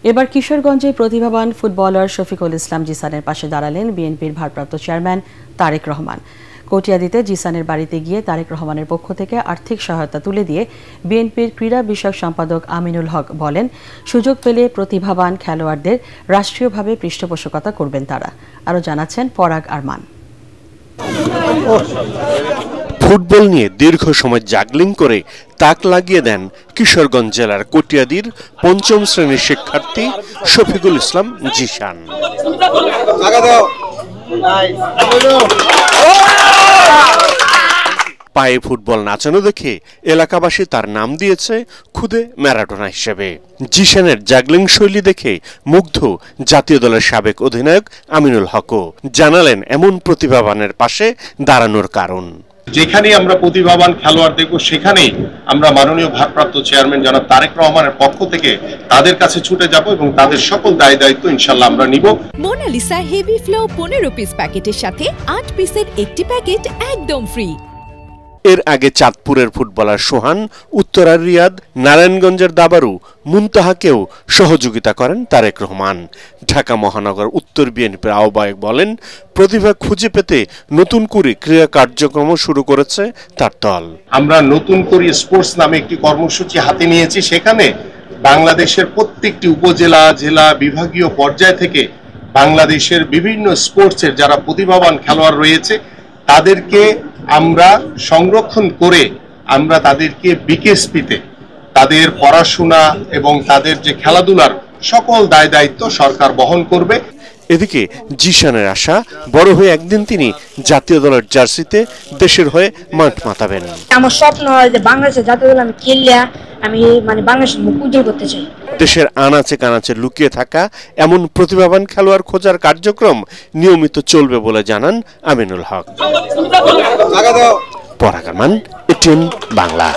এবার কিশোরগঞ্জে প্রতিভাবান ফুটবলার শফিকুল ইসলাম জিসানের পাশে দাঁড়ালেন বিএনপির ভারপ্রাপ্ত চেয়ারম্যান তারেক রহমান। কটিয়াদীতে জিসানের বাড়িতে গিয়ে তারেক রহমানের পক্ষ থেকে আর্থিক সহায়তা তুলে দিয়ে বিএনপির ক্রীড়া বিষয়ক সম্পাদক আমিনুল হক বলেন, সুযোগ পেলে প্রতিভাবান খেলোয়াড়দের রাষ্ট্রীয়ভাবে পৃষ্ঠপোষকতা করবেন তারা। আরও জানাচ্ছেন পরাগ আরমান। ফুটবল নিয়ে দীর্ঘ সময় জাগলিং করে তাক লাগিয়ে দেন কিশোরগঞ্জ জেলার কটিয়াদীর পঞ্চম শ্রেণীর শিক্ষার্থী শফিকুল ইসলাম জিসান। পায়ে ফুটবল নাচানো দেখে এলাকাবাসী তার নাম দিয়েছে খুদে ম্যারাডোনা হিসেবে। জিসানের জাগলিং শৈলী দেখে মুগ্ধ জাতীয় দলের সাবেক অধিনায়ক আমিনুল হকও জানালেন এমন প্রতিভাবানের পাশে দাঁড়ানোর কারণ। যেখানে আমরা প্রতিভাবান খেলোয়াড় দেখব সেখানেই আমরা মাননীয় ভারপ্রাপ্ত চেয়ারম্যান জনাব তারেক রহমানের পক্ষ থেকে তাদের কাছে ছুটে যাব এবং তাদের সকল দায় দায়িত্ব ইনশাআল্লাহ আমরা নিব। মোনালিসা হেভি ফ্লো 15 পিস প্যাকেটের সাথে 8 পিসের একটি প্যাকেট একদম ফ্রি। এর আগে চাঁদপুরের ফুটবলার সোহান, উত্তরার রিয়াদ, নারায়ণগঞ্জের দাবারু মুনতাহাকেও সহযোগিতা করেন তারেক রহমান। ঢাকা মহানগর উত্তর বিএনপির আহ্বায়ক বলেন, প্রতিভা খুঁজে পেতে নতুন করে ক্রীড়া কার্যক্রম শুরু করেছে তার দল। আমরা নতুন করে স্পোর্টস নামে একটি কর্মসূচি হাতে নিয়েছি। সেখানে বাংলাদেশের প্রত্যেকটি উপজেলা, জেলা, বিভাগীয় পর্যায় থেকে বাংলাদেশের বিভিন্ন স্পোর্টসের যারা প্রতিভাবান খেলোয়াড় রয়েছে তাদেরকে আমরা সংরক্ষণ করে আমরা তাদেরকে বিকেএসপিতে তাদের পড়াশোনা এবং তাদের যে খেলাধুলার সকল দায় দায়িত্ব সরকার বহন করবে। এদিকে জিসানের আশা, বড় হয়ে একদিন তিনি জাতীয় দলের জার্সিতে দেশের হয়ে মাঠ মাতাবেন। আমার স্বপ্ন হয় যে বাংলাদেশের জাতীয় দল আমি খেললে আমি বাংলাদেশের মুখ উজ্জ্বল করতে চাই। দেশের আনাচে কানাচে লুকিয়ে থাকা এমন প্রতিভাবান খেলোয়াড় খোঁজার কার্যক্রম নিয়মিত চলবে বলে জানান আমিনুল হক। পরাগ আরমান, এটিএন বাংলা।